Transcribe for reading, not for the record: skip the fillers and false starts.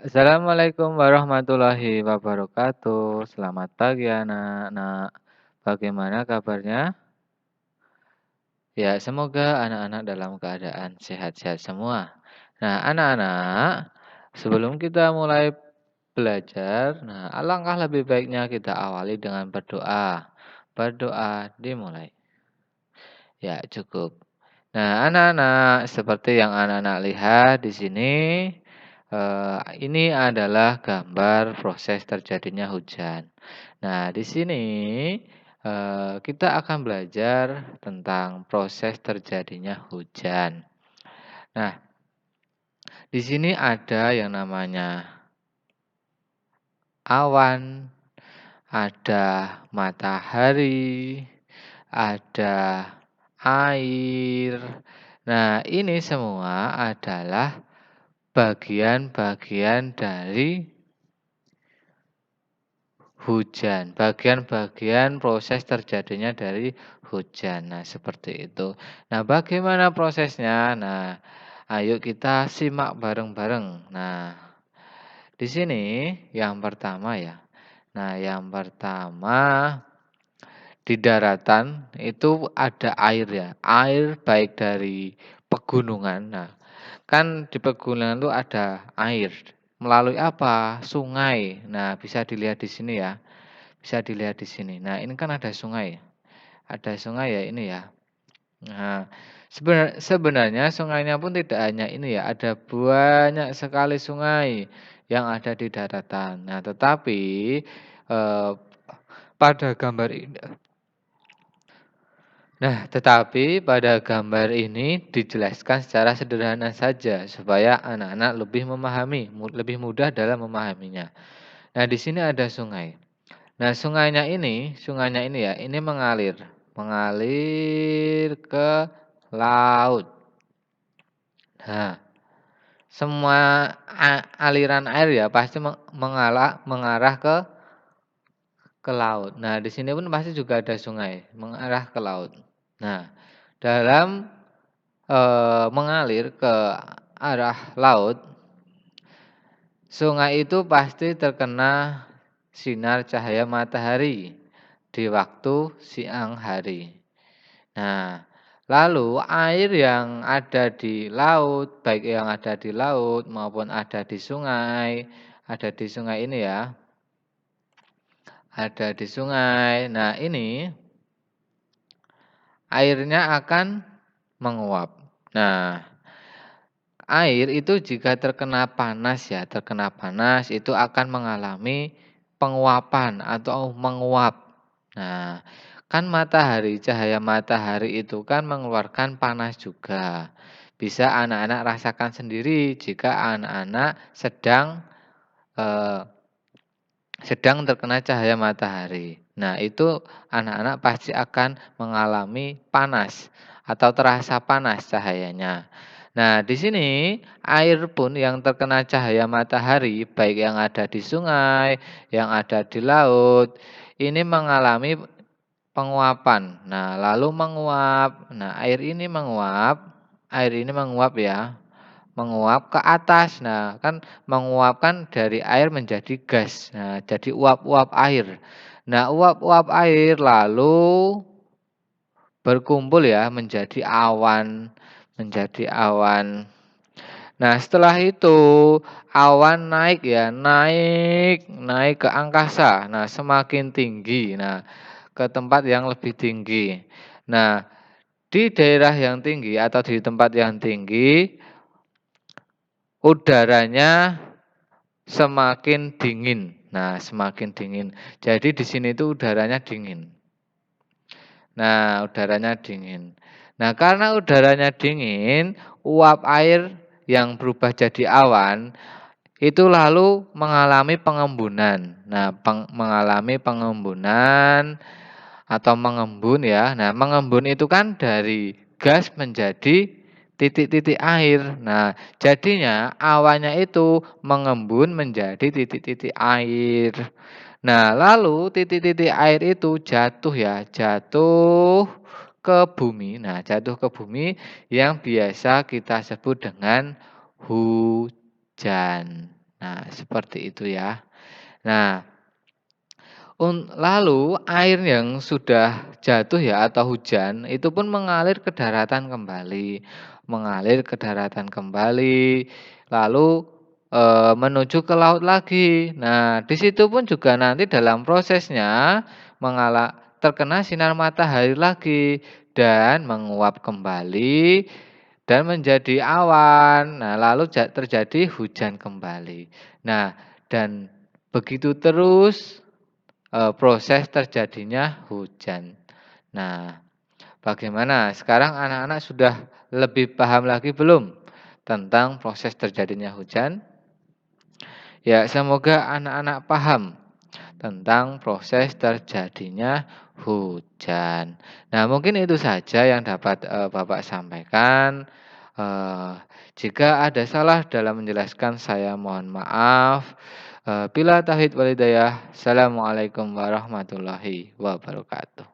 Assalamualaikum warahmatullahi wabarakatuh. Selamat pagi anak-anak. Bagaimana kabarnya? Ya, semoga anak-anak dalam keadaan sehat-sehat semua. Nah, anak-anak, sebelum kita mulai belajar, alangkah lebih baiknya kita awali dengan berdoa. Berdoa dimulai. Ya, cukup. Nah, anak-anak, seperti yang anak-anak lihat di sini, ini adalah gambar proses terjadinya hujan. Nah, di sini kita akan belajar tentang proses terjadinya hujan. Nah, di sini ada yang namanya awan, ada matahari, ada air. Nah, ini semua adalah bagian-bagian dari hujan, bagian-bagian proses terjadinya dari hujan. Nah, seperti itu. Nah, bagaimana prosesnya? Nah, ayo kita simak bareng-bareng. Nah, di sini yang pertama ya. Nah, yang pertama di daratan itu ada air ya. Air baik dari pegunungan. Nah, kan di pegunungan itu ada air. Melalui apa? Sungai. Nah, bisa dilihat di sini ya. Bisa dilihat di sini. Nah, ini kan ada sungai. Ada sungai ya ini ya. Nah, sebenarnya sungainya pun tidak hanya ini ya, ada banyak sekali sungai yang ada di daratan. Nah, tetapi eh, pada gambar ini tetapi pada gambar ini dijelaskan secara sederhana saja supaya anak-anak lebih mudah dalam memahaminya. Nah, di sini ada sungai. Nah, sungainya ini ya, ini mengalir ke laut. Nah, semua aliran air ya pasti mengarah ke laut. Nah, di sini pun pasti juga ada sungai mengarah ke laut. Nah, dalam mengalir ke arah laut, sungai itu pasti terkena sinar cahaya matahari di waktu siang hari. Nah, lalu air yang ada di laut, baik yang ada di laut maupun ada di sungai ini ya, ada di sungai. Nah, ini airnya akan menguap. Nah, air itu jika terkena panas itu akan mengalami penguapan atau menguap. Nah, kan cahaya matahari itu kan mengeluarkan panas juga. Bisa anak-anak rasakan sendiri jika anak-anak eh, sedang terkena cahaya matahari. Nah, itu anak-anak pasti akan mengalami panas atau terasa panas cahayanya. Nah, di sini air pun yang terkena cahaya matahari, baik yang ada di sungai, yang ada di laut, ini mengalami penguapan. Nah, lalu menguap. Nah, air ini menguap ya, menguap ke atas. Nah, kan menguap kan dari air menjadi gas. Nah, jadi uap-uap air. Nah, uap-uap air lalu berkumpul ya menjadi awan. Nah, setelah itu awan naik ya, naik ke angkasa. Nah, semakin tinggi. Nah, ke tempat yang lebih tinggi. Nah, di daerah yang tinggi atau di tempat yang tinggi udaranya semakin dingin. Nah, semakin dingin. Jadi di sini itu udaranya dingin. Nah, udaranya dingin. Nah, karena udaranya dingin, uap air yang berubah jadi awan itu lalu mengalami pengembunan. Nah, mengalami pengembunan atau mengembun ya. Nah, mengembun itu kan dari gas menjadi titik-titik air. Nah, jadinya awannya itu mengembun menjadi titik-titik air. Nah, lalu titik-titik air itu jatuh ke bumi. Nah, jatuh ke bumi yang biasa kita sebut dengan hujan. Nah, seperti itu ya. Nah, lalu air yang sudah jatuh ya atau hujan itu pun mengalir ke daratan kembali, lalu, menuju ke laut lagi. Nah, di situ pun juga nanti dalam prosesnya terkena sinar matahari lagi dan menguap kembali dan menjadi awan. Nah, lalu terjadi hujan kembali. Nah, dan begitu terus proses terjadinya hujan. Nah, bagaimana? Sekarang anak-anak sudah lebih paham lagi belum tentang proses terjadinya hujan? Ya, semoga anak-anak paham tentang proses terjadinya hujan. Nah, mungkin itu saja yang dapat, Bapak sampaikan. Eee, Jika ada salah dalam menjelaskan saya mohon maaf. Bila taufiq wal hidayah. Assalamualaikum warahmatullahi wabarakatuh.